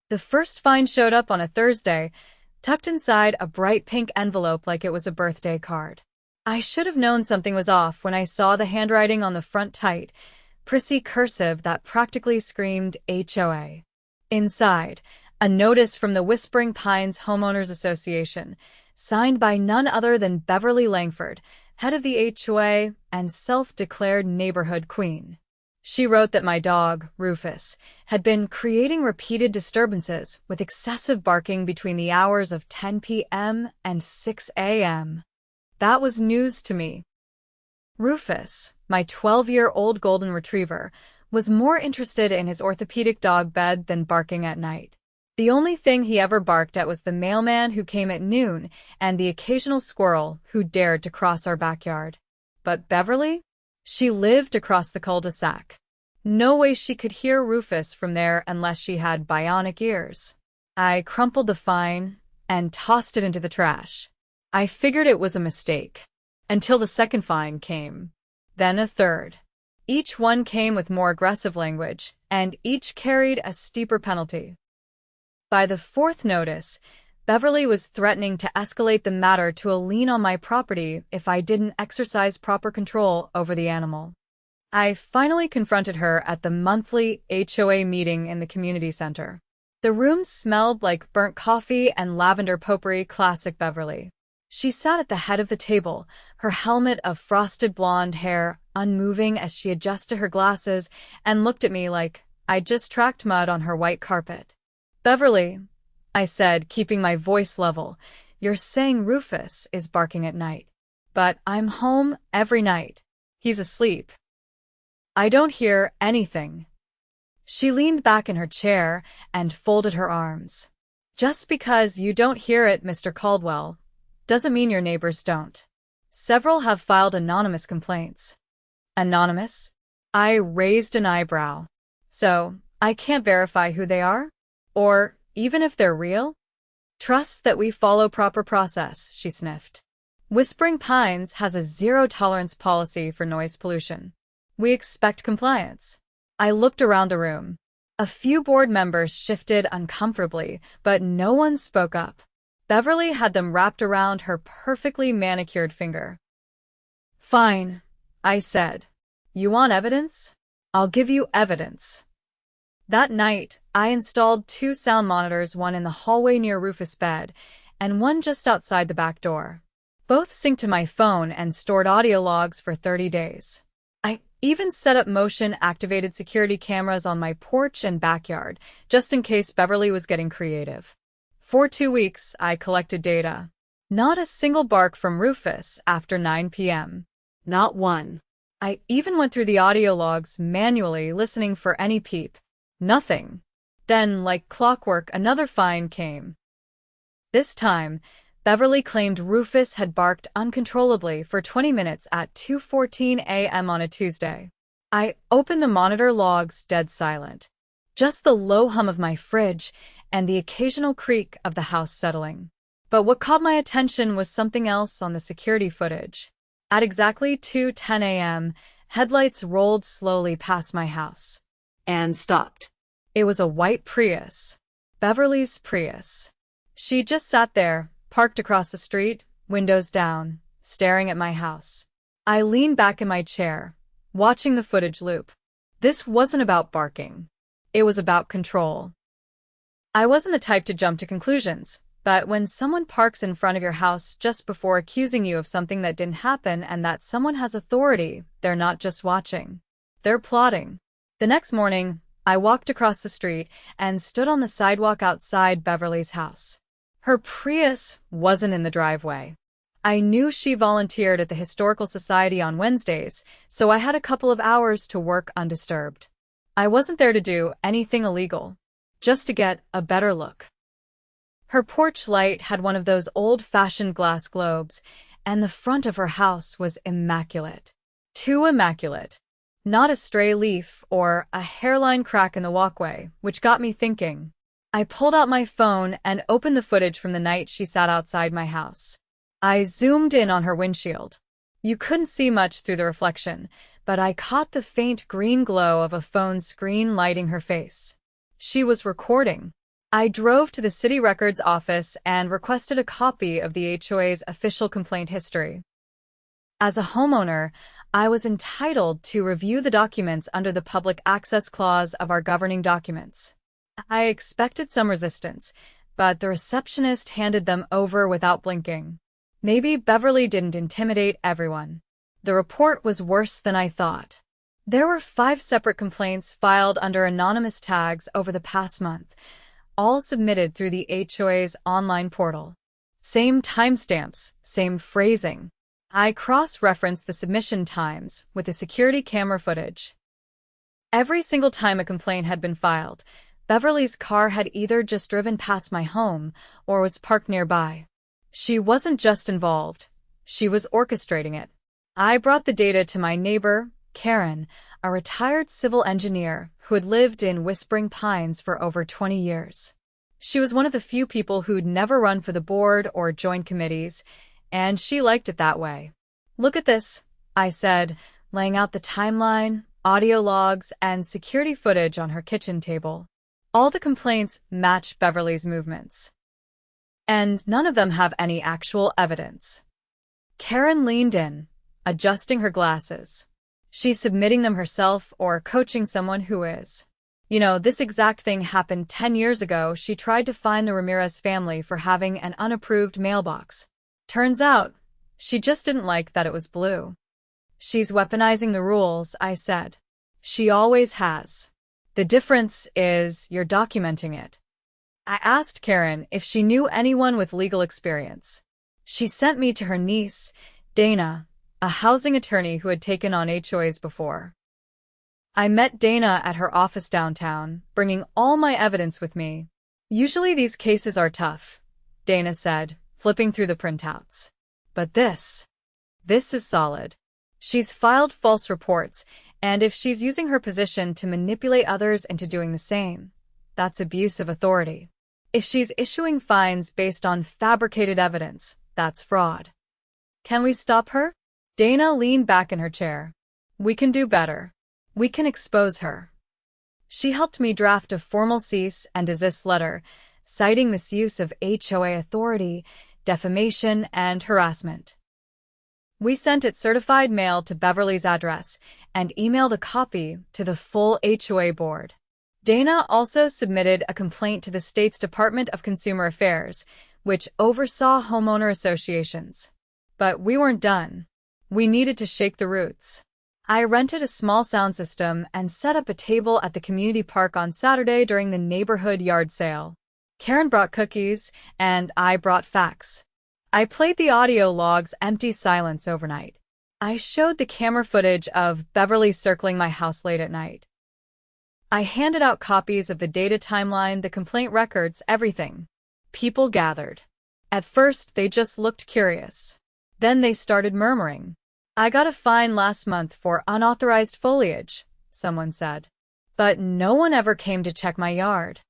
The first find showed up on a Thursday, tucked inside a bright pink envelope like it was a birthday card. I should have known something was off when I saw the handwriting on the front tight, prissy cursive that practically screamed HOA. Inside, a notice from the Whispering Pines Homeowners Association, signed by none other than Beverly Langford, head of the HOA and self-declared neighborhood queen. She wrote that my dog, Rufus, had been creating repeated disturbances with excessive barking between the hours of 10 p.m. and 6 a.m. That was news to me. Rufus, my 12-year-old golden retriever, was more interested in his orthopedic dog bed than barking at night. The only thing he ever barked at was the mailman who came at noon and the occasional squirrel who dared to cross our backyard. But Beverly? She lived across the cul-de-sac. No way she could hear Rufus from there unless she had bionic ears. I crumpled the fine and tossed it into the trash. I figured it was a mistake. Until the second fine came. Then a third. Each one came with more aggressive language, and each carried a steeper penalty. By the fourth notice, Beverly was threatening to escalate the matter to a lien on my property if I didn't exercise proper control over the animal. I finally confronted her at the monthly HOA meeting in the community center. The room smelled like burnt coffee and lavender potpourri, classic Beverly. She sat at the head of the table, her helmet of frosted blonde hair unmoving as she adjusted her glasses and looked at me like I'd just tracked mud on her white carpet. "Beverly," I said, keeping my voice level, "you're saying Rufus is barking at night. But I'm home every night. He's asleep. I don't hear anything." She leaned back in her chair and folded her arms. "Just because you don't hear it, Mr. Caldwell, doesn't mean your neighbors don't. Several have filed anonymous complaints." Anonymous? I raised an eyebrow. "So, I can't verify who they are? Or even if they're real?" "Trust that we follow proper process," she sniffed. "Whispering Pines has a zero-tolerance policy for noise pollution. We expect compliance." I looked around the room. A few board members shifted uncomfortably, but no one spoke up. Beverly had them wrapped around her perfectly manicured finger. "Fine," I said. "You want evidence? I'll give you evidence." That night, I installed 2 sound monitors, one in the hallway near Rufus' bed, and one just outside the back door. Both synced to my phone and stored audio logs for 30 days. I even set up motion-activated security cameras on my porch and backyard, just in case Beverly was getting creative. For 2 weeks, I collected data. Not a single bark from Rufus after 9 p.m. Not one. I even went through the audio logs manually, listening for any peep. Nothing. Then, like clockwork, another fine came. This time, Beverly claimed Rufus had barked uncontrollably for 20 minutes at 2:14 a.m. on a Tuesday. I opened the monitor logs, dead silent. Just the low hum of my fridge and the occasional creak of the house settling. But what caught my attention was something else on the security footage. At exactly 2:10 a.m., headlights rolled slowly past my house. And stopped. It was a white Prius. Beverly's Prius. She just sat there, parked across the street, windows down, staring at my house. I leaned back in my chair, watching the footage loop. This wasn't about barking. It was about control. I wasn't the type to jump to conclusions, but when someone parks in front of your house just before accusing you of something that didn't happen and that someone has authority, they're not just watching. They're plotting. The next morning, I walked across the street and stood on the sidewalk outside Beverly's house. Her Prius wasn't in the driveway. I knew she volunteered at the Historical Society on Wednesdays, so I had a couple of hours to work undisturbed. I wasn't there to do anything illegal, just to get a better look. Her porch light had one of those old-fashioned glass globes, and the front of her house was immaculate. Too immaculate. Not a stray leaf or a hairline crack in the walkway, which got me thinking. I pulled out my phone and opened the footage from the night she sat outside my house. I zoomed in on her windshield. You couldn't see much through the reflection, but I caught the faint green glow of a phone screen lighting her face. She was recording. I drove to the city records office and requested a copy of the HOA's official complaint history. As a homeowner, I was entitled to review the documents under the public access clause of our governing documents. I expected some resistance, but the receptionist handed them over without blinking. Maybe Beverly didn't intimidate everyone. The report was worse than I thought. There were 5 separate complaints filed under anonymous tags over the past month, all submitted through the HOA's online portal. Same timestamps, same phrasing. I cross-referenced the submission times with the security camera footage. Every single time a complaint had been filed, Beverly's car had either just driven past my home or was parked nearby. She wasn't just involved, she was orchestrating it. I brought the data to my neighbor, Karen, a retired civil engineer who had lived in Whispering Pines for over 20 years. She was one of the few people who'd never run for the board or joined committees, and she liked it that way. "Look at this," I said, laying out the timeline, audio logs, and security footage on her kitchen table. All the complaints match Beverly's movements. And none of them have any actual evidence. Karen leaned in, adjusting her glasses. She's submitting them herself or coaching someone who is. "You know, this exact thing happened 10 years ago. She tried to fine the Ramirez family for having an unapproved mailbox. Turns out, she just didn't like that it was blue." "She's weaponizing the rules," I said. "She always has. The difference is you're documenting it." I asked Karen if she knew anyone with legal experience. She sent me to her niece, Dana, a housing attorney who had taken on HOAs before. I met Dana at her office downtown, bringing all my evidence with me. "Usually these cases are tough," Dana said, flipping through the printouts. "But this is solid. She's filed false reports, and if she's using her position to manipulate others into doing the same, that's abuse of authority. If she's issuing fines based on fabricated evidence, that's fraud. Can we stop her?" Dana leaned back in her chair. "We can do better. We can expose her." She helped me draft a formal cease and desist letter, citing misuse of HOA authority, defamation, and harassment. We sent it certified mail to Beverly's address and emailed a copy to the full HOA board. Dana also submitted a complaint to the state's Department of Consumer Affairs, which oversaw homeowner associations. But we weren't done. We needed to shake the roots. I rented a small sound system and set up a table at the community park on Saturday during the neighborhood yard sale. Karen brought cookies, and I brought facts. I played the audio logs empty silence overnight. I showed the camera footage of Beverly circling my house late at night. I handed out copies of the data timeline, the complaint records, everything. People gathered. At first, they just looked curious. Then they started murmuring. "I got a fine last month for unauthorized foliage," someone said. "But no one ever came to check my yard."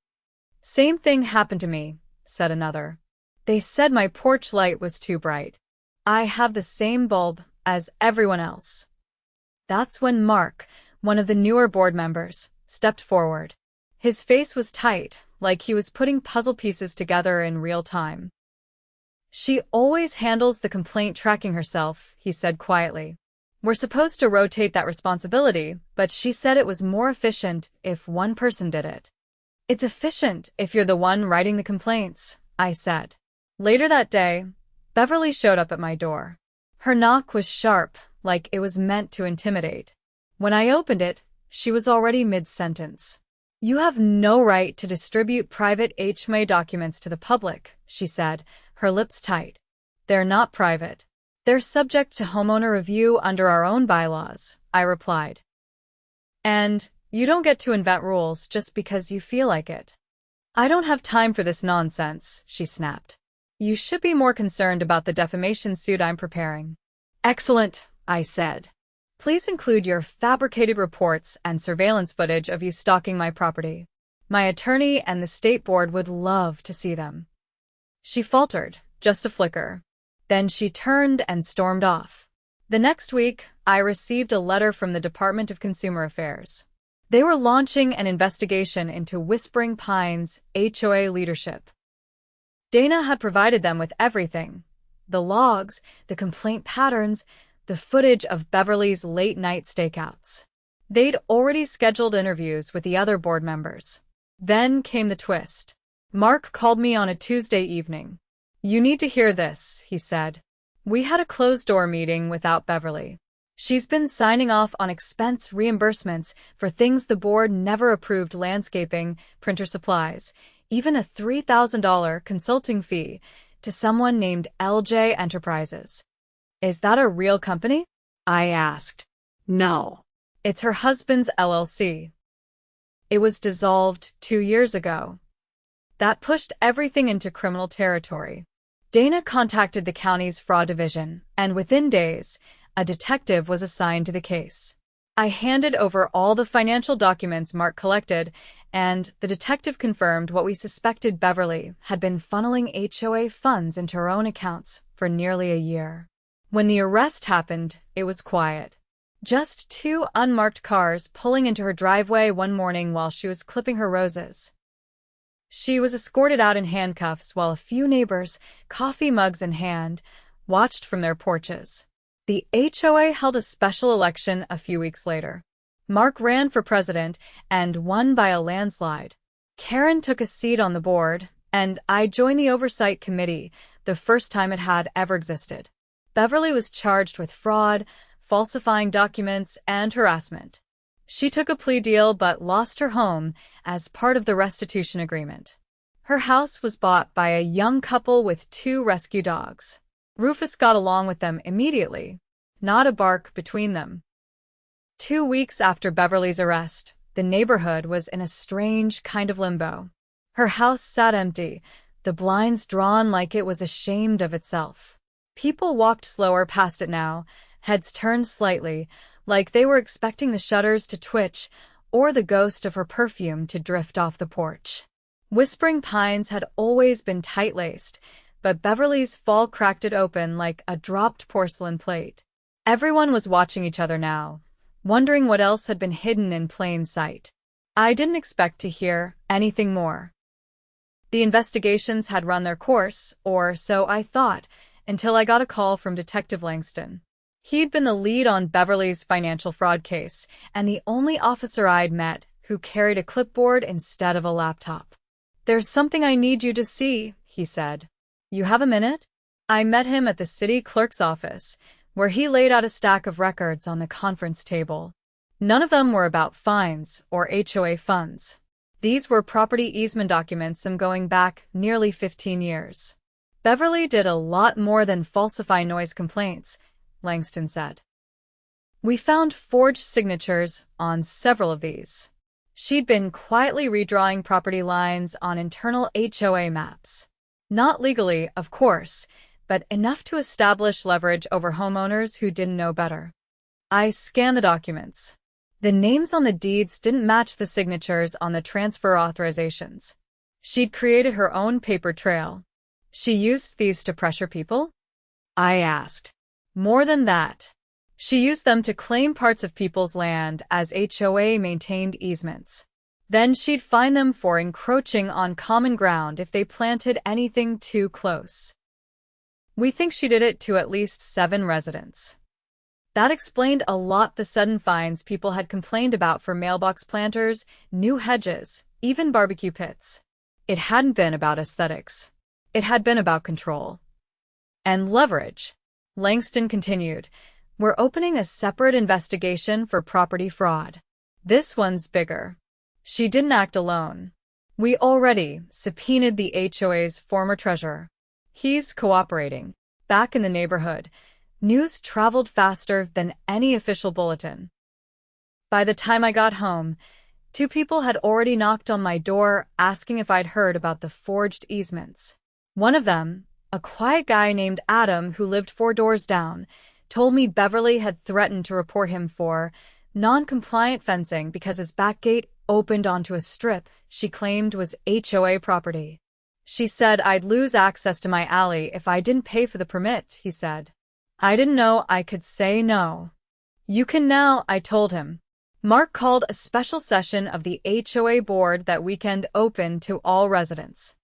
"Same thing happened to me," said another. "They said my porch light was too bright. I have the same bulb as everyone else." That's when Mark, one of the newer board members, stepped forward. His face was tight, like he was putting puzzle pieces together in real time. "She always handles the complaint tracking herself," he said quietly. "We're supposed to rotate that responsibility, but she said it was more efficient if one person did it." "It's efficient if you're the one writing the complaints," I said. Later that day, Beverly showed up at my door. Her knock was sharp, like it was meant to intimidate. When I opened it, she was already mid-sentence. "You have no right to distribute private HOA documents to the public," she said, her lips tight. "They're not private. They're subject to homeowner review under our own bylaws," I replied. "And you don't get to invent rules just because you feel like it." "I don't have time for this nonsense," she snapped. "You should be more concerned about the defamation suit I'm preparing." "Excellent," I said. "Please include your fabricated reports and surveillance footage of you stalking my property. My attorney and the state board would love to see them." She faltered, just a flicker. Then she turned and stormed off. The next week, I received a letter from the Department of Consumer Affairs. They were launching an investigation into Whispering Pines' HOA leadership. Dana had provided them with everything: the logs, the complaint patterns, the footage of Beverly's late-night stakeouts. They'd already scheduled interviews with the other board members. Then came the twist. Mark called me on a Tuesday evening. "You need to hear this," he said. "We had a closed-door meeting without Beverly. She's been signing off on expense reimbursements for things the board never approved: landscaping, printer supplies, even a $3,000 consulting fee to someone named LJ Enterprises." "Is that a real company?" I asked. "No. It's her husband's LLC. It was dissolved 2 years ago." That pushed everything into criminal territory. Dana contacted the county's fraud division, and within days, a detective was assigned to the case. I handed over all the financial documents Mark collected, and the detective confirmed what we suspected: Beverly had been funneling HOA funds into her own accounts for nearly a year. When the arrest happened, it was quiet. Just 2 unmarked cars pulling into her driveway one morning while she was clipping her roses. She was escorted out in handcuffs while a few neighbors, coffee mugs in hand, watched from their porches. The HOA held a special election a few weeks later. Mark ran for president and won by a landslide. Karen took a seat on the board, and I joined the oversight committee, the first time it had ever existed. Beverly was charged with fraud, falsifying documents, and harassment. She took a plea deal but lost her home as part of the restitution agreement. Her house was bought by a young couple with 2 rescue dogs. Rufus got along with them immediately, not a bark between them. 2 weeks after Beverly's arrest, the neighborhood was in a strange kind of limbo. Her house sat empty, the blinds drawn like it was ashamed of itself. People walked slower past it now, heads turned slightly, like they were expecting the shutters to twitch or the ghost of her perfume to drift off the porch. Whispering Pines had always been tight-laced, but Beverly's fall cracked it open like a dropped porcelain plate. Everyone was watching each other now, wondering what else had been hidden in plain sight. I didn't expect to hear anything more. The investigations had run their course, or so I thought, until I got a call from Detective Langston. He'd been the lead on Beverly's financial fraud case, and the only officer I'd met who carried a clipboard instead of a laptop. "There's something I need you to see," he said. "You have a minute?" I met him at the city clerk's office, where he laid out a stack of records on the conference table. None of them were about fines or HOA funds. These were property easement documents, some going back nearly 15 years. "Beverly did a lot more than falsify noise complaints," Langston said. "We found forged signatures on several of these. She'd been quietly redrawing property lines on internal HOA maps. Not legally, of course, but enough to establish leverage over homeowners who didn't know better." I scanned the documents. The names on the deeds didn't match the signatures on the transfer authorizations. She'd created her own paper trail. "She used these to pressure people?" I asked. "More than that. She used them to claim parts of people's land as HOA maintained easements. Then she'd fine them for encroaching on common ground if they planted anything too close. We think she did it to at least 7 residents." That explained a lot: the sudden fines people had complained about for mailbox planters, new hedges, even barbecue pits. It hadn't been about aesthetics. It had been about control. "And leverage," Langston continued. "We're opening a separate investigation for property fraud. This one's bigger. She didn't act alone. We already subpoenaed the HOA's former treasurer. He's cooperating." Back in the neighborhood, news traveled faster than any official bulletin. By the time I got home, 2 people had already knocked on my door asking if I'd heard about the forged easements. One of them, a quiet guy named Adam who lived 4 doors down, told me Beverly had threatened to report him for non-compliant fencing because his back gate opened onto a strip she claimed was HOA property. "She said I'd lose access to my alley if I didn't pay for the permit," he said. "I didn't know I could say no." "You can now," I told him. Mark called a special session of the HOA board that weekend open to all residents.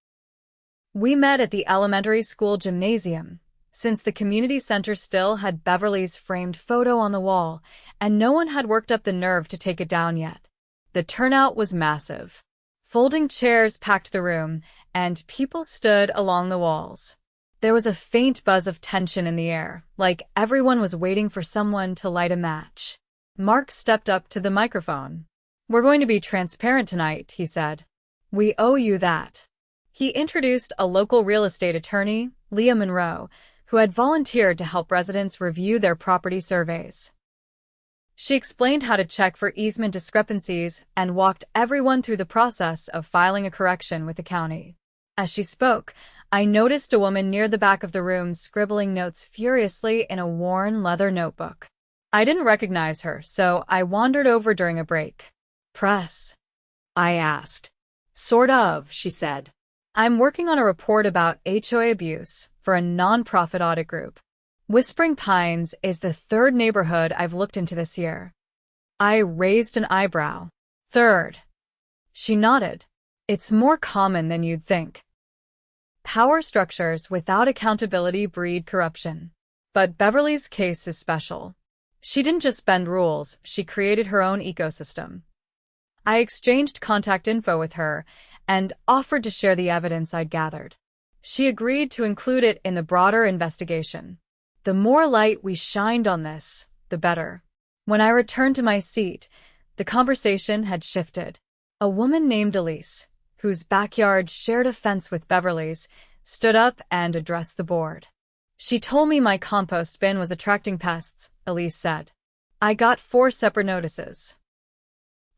We met at the elementary school gymnasium, since the community center still had Beverly's framed photo on the wall, and no one had worked up the nerve to take it down yet. The turnout was massive. Folding chairs packed the room, and people stood along the walls. There was a faint buzz of tension in the air, like everyone was waiting for someone to light a match. Mark stepped up to the microphone. "We're going to be transparent tonight," he said. "We owe you that." He introduced a local real estate attorney, Leah Monroe, who had volunteered to help residents review their property surveys. She explained how to check for easement discrepancies and walked everyone through the process of filing a correction with the county. As she spoke, I noticed a woman near the back of the room scribbling notes furiously in a worn leather notebook. I didn't recognize her, so I wandered over during a break. "Press?" I asked. "Sort of," she said. "I'm working on a report about HOA abuse for a nonprofit audit group. Whispering Pines is the third neighborhood I've looked into this year." I raised an eyebrow. "Third?" She nodded. "It's more common than you'd think. Power structures without accountability breed corruption. But Beverly's case is special. She didn't just bend rules, she created her own ecosystem." I exchanged contact info with her and offered to share the evidence I'd gathered. She agreed to include it in the broader investigation. The more light we shined on this, the better. When I returned to my seat, the conversation had shifted. A woman named Elise, whose backyard shared a fence with Beverly's, stood up and addressed the board. "She told me my compost bin was attracting pests," Elise said. "I got 4 separate notices.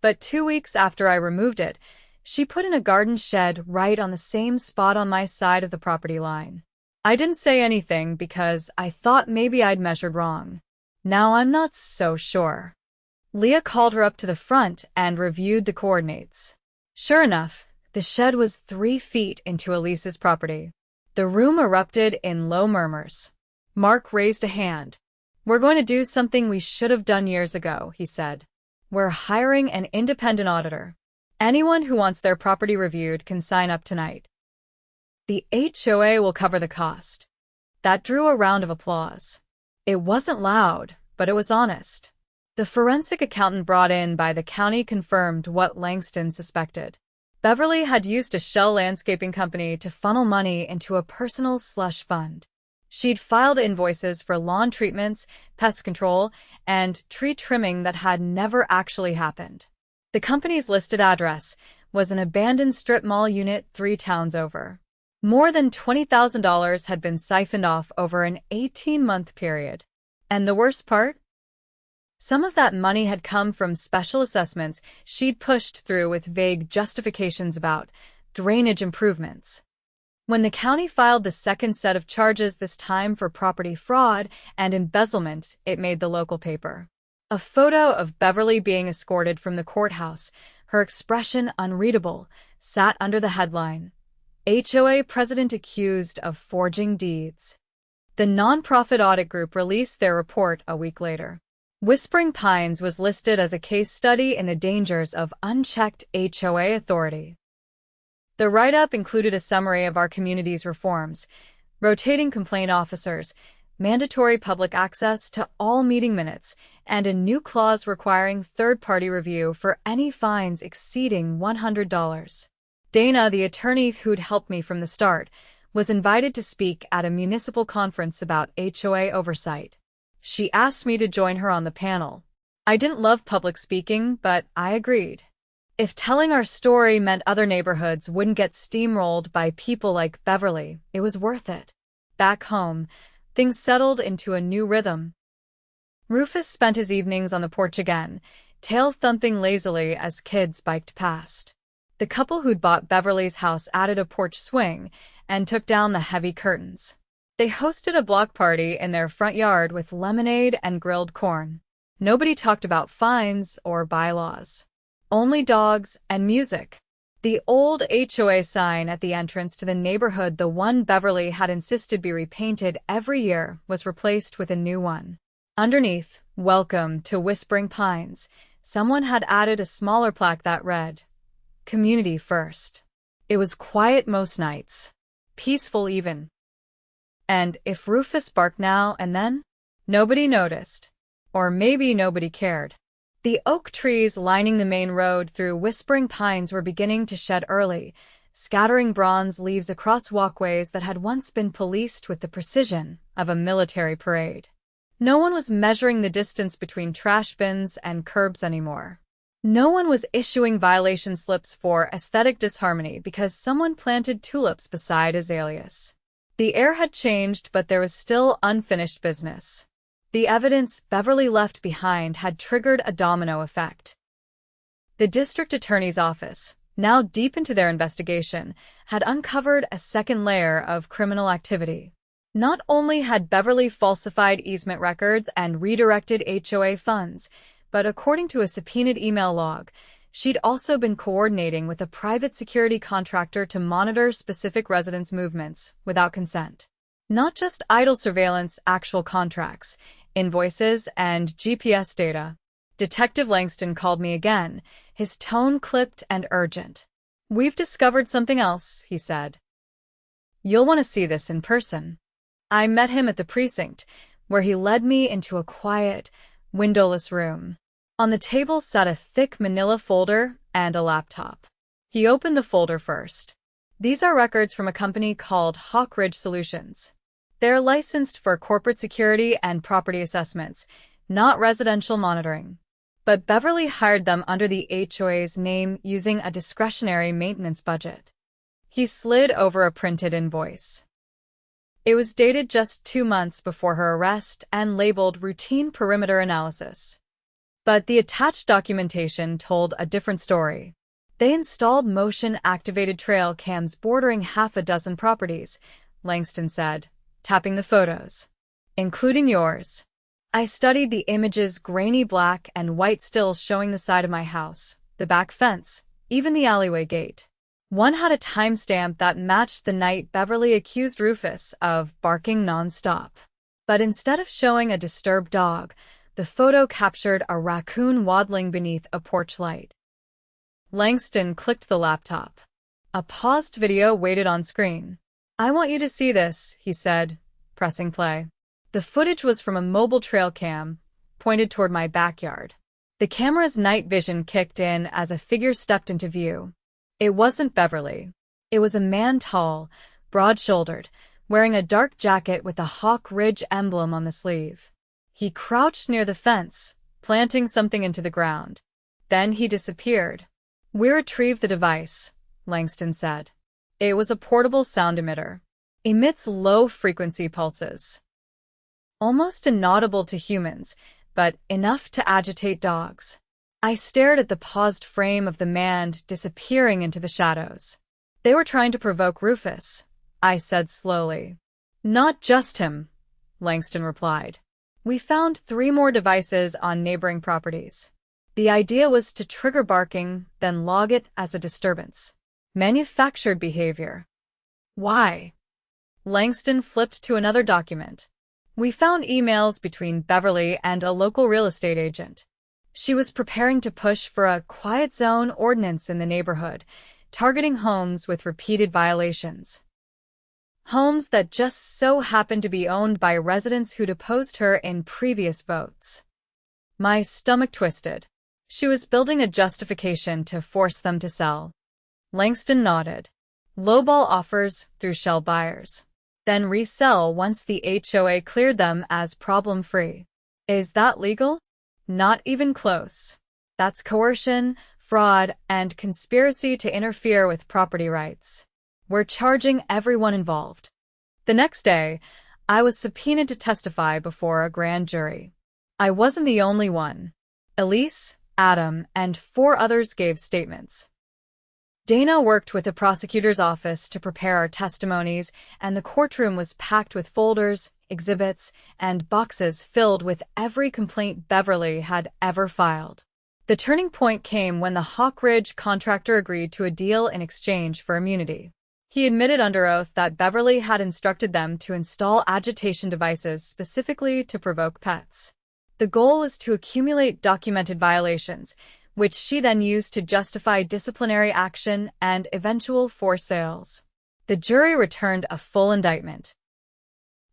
But 2 weeks after I removed it, she put in a garden shed right on the same spot on my side of the property line. I didn't say anything because I thought maybe I'd measured wrong. Now I'm not so sure." Leah called her up to the front and reviewed the coordinates. Sure enough, the shed was 3 feet into Elise's property. The room erupted in low murmurs. Mark raised a hand. "We're going to do something we should have done years ago," he said. "We're hiring an independent auditor. Anyone who wants their property reviewed can sign up tonight. The HOA will cover the cost." That drew a round of applause. It wasn't loud, but it was honest. The forensic accountant brought in by the county confirmed what Langston suspected. Beverly had used a shell landscaping company to funnel money into a personal slush fund. She'd filed invoices for lawn treatments, pest control, and tree trimming that had never actually happened. The company's listed address was an abandoned strip mall unit 3 towns over. More than $20,000 had been siphoned off over an 18-month period. And the worst part? Some of that money had come from special assessments she'd pushed through with vague justifications about drainage improvements. When the county filed the second set of charges, this time for property fraud and embezzlement, it made the local paper. A photo of Beverly being escorted from the courthouse, her expression unreadable, sat under the headline, "HOA President Accused of Forging Deeds." The nonprofit audit group released their report a week later. Whispering Pines was listed as a case study in the dangers of unchecked HOA authority. The write-up included a summary of our community's reforms, rotating complaint officers, mandatory public access to all meeting minutes, and a new clause requiring third-party review for any fines exceeding $100. Dana, the attorney who'd helped me from the start, was invited to speak at a municipal conference about HOA oversight. She asked me to join her on the panel. I didn't love public speaking, but I agreed. If telling our story meant other neighborhoods wouldn't get steamrolled by people like Beverly, it was worth it. Back home, things settled into a new rhythm. Rufus spent his evenings on the porch again, tail thumping lazily as kids biked past. The couple who'd bought Beverly's house added a porch swing and took down the heavy curtains. They hosted a block party in their front yard with lemonade and grilled corn. Nobody talked about fines or bylaws. Only dogs and music. The old HOA sign at the entrance to the neighborhood, the one Beverly had insisted be repainted every year, was replaced with a new one. Underneath, "Welcome to Whispering Pines," Someone had added a smaller plaque that read, "Community First." It was quiet most nights. Peaceful even. And if Rufus barked now and then, nobody noticed. Or maybe nobody cared. The oak trees lining the main road through whispering pines were beginning to shed early, scattering bronze leaves across walkways that had once been policed with the precision of a military parade. No one was measuring the distance between trash bins and curbs anymore. No one was issuing violation slips for aesthetic disharmony because someone planted tulips beside azaleas. The air had changed, but there was still unfinished business. The evidence Beverly left behind had triggered a domino effect. The district attorney's office, now deep into their investigation, had uncovered a second layer of criminal activity. Not only had Beverly falsified easement records and redirected HOA funds, but according to a subpoenaed email log, she'd also been coordinating with a private security contractor to monitor specific residents' movements without consent. Not just idle surveillance, actual contracts, invoices, and GPS data. Detective Langston called me again, his tone clipped and urgent. "We've discovered something else," he said. "You'll want to see this in person." I met him at the precinct, where he led me into a quiet, windowless room. On the table sat a thick manila folder and a laptop. He opened the folder first. "These are records from a company called Hawk Ridge Solutions. They're licensed for corporate security and property assessments, not residential monitoring. But Beverly hired them under the HOA's name using a discretionary maintenance budget." He slid over a printed invoice. It was dated just 2 months before her arrest and labeled Routine Perimeter Analysis. But the attached documentation told a different story. They installed motion-activated trail cams bordering half a dozen properties, Langston said, tapping the photos. "Including yours." I studied the images, grainy black and white stills showing the side of my house, the back fence, even the alleyway gate. One had a timestamp that matched the night Beverly accused Rufus of barking nonstop. But instead of showing a disturbed dog, the photo captured a raccoon waddling beneath a porch light. Langston clicked the laptop. A paused video waited on screen. "I want you to see this," he said, pressing play. The footage was from a mobile trail cam, pointed toward my backyard. The camera's night vision kicked in as a figure stepped into view. It wasn't Beverly. It was a man tall, broad-shouldered, wearing a dark jacket with a Hawk Ridge emblem on the sleeve. He crouched near the fence, planting something into the ground. Then he disappeared. "We retrieved the device," Langston said. It was a portable sound emitter. Emits low-frequency pulses. Almost inaudible to humans, but enough to agitate dogs. I stared at the paused frame of the man disappearing into the shadows. "They were trying to provoke Rufus," I said slowly. "Not just him," Langston replied. "We found 3 more devices on neighboring properties. The idea was to trigger barking, then log it as a disturbance. Manufactured behavior." "Why?" Langston flipped to another document. "We found emails between Beverly and a local real estate agent. She was preparing to push for a quiet zone ordinance in the neighborhood, targeting homes with repeated violations. Homes that just so happened to be owned by residents who'd opposed her in previous votes." My stomach twisted. She was building a justification to force them to sell. Langston nodded. "Lowball offers through shell buyers. Then resell once the HOA cleared them as problem-free. Is that legal? Not even close. That's coercion, fraud, and conspiracy to interfere with property rights. We're charging everyone involved." The next day, I was subpoenaed to testify before a grand jury. I wasn't the only one. Elise, Adam, and 4 others gave statements. Dana worked with the prosecutor's office to prepare our testimonies, and the courtroom was packed with folders, exhibits, and boxes filled with every complaint Beverly had ever filed. The turning point came when the Hawk Ridge contractor agreed to a deal in exchange for immunity. He admitted under oath that Beverly had instructed them to install agitation devices specifically to provoke pets. The goal was to accumulate documented violations, which she then used to justify disciplinary action and eventual forced sales. The jury returned a full indictment.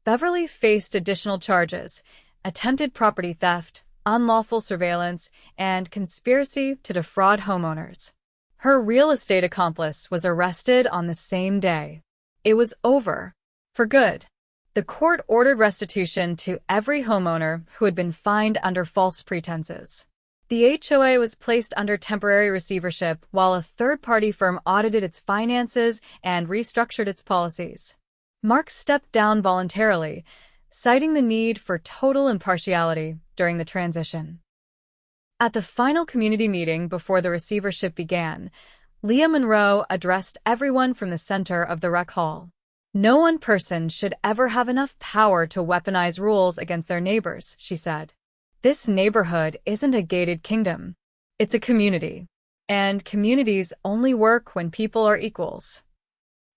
Beverly faced additional charges: attempted property theft, unlawful surveillance, and conspiracy to defraud homeowners. Her real estate accomplice was arrested on the same day. It was over. For good. The court ordered restitution to every homeowner who had been fined under false pretenses. The HOA was placed under temporary receivership while a third-party firm audited its finances and restructured its policies. Mark stepped down voluntarily, citing the need for total impartiality during the transition. At the final community meeting before the receivership began, Leah Monroe addressed everyone from the center of the rec hall. No one person should ever have enough power to weaponize rules against their neighbors, she said. This neighborhood isn't a gated kingdom. It's a community. And communities only work when people are equals.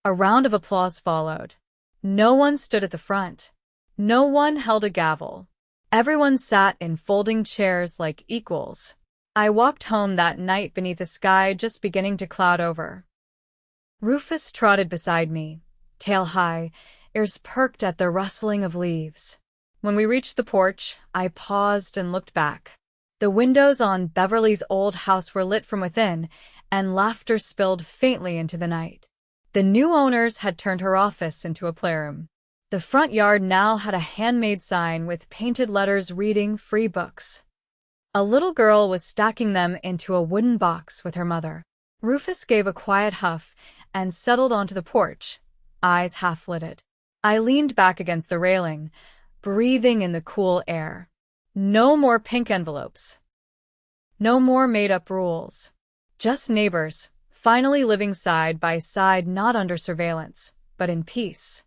A round of applause followed. No one stood at the front. No one held a gavel. Everyone sat in folding chairs like equals. I walked home that night beneath a sky just beginning to cloud over. Rufus trotted beside me, tail high, ears perked at the rustling of leaves. When we reached the porch, I paused and looked back. The windows on Beverly's old house were lit from within, and laughter spilled faintly into the night. The new owners had turned her office into a playroom. The front yard now had a handmade sign with painted letters reading "Free Books." A little girl was stacking them into a wooden box with her mother. Rufus gave a quiet huff and settled onto the porch, eyes half-lidded. I leaned back against the railing, breathing in the cool air. No more pink envelopes. No more made-up rules. Just neighbors, finally living side by side, not under surveillance, but in peace.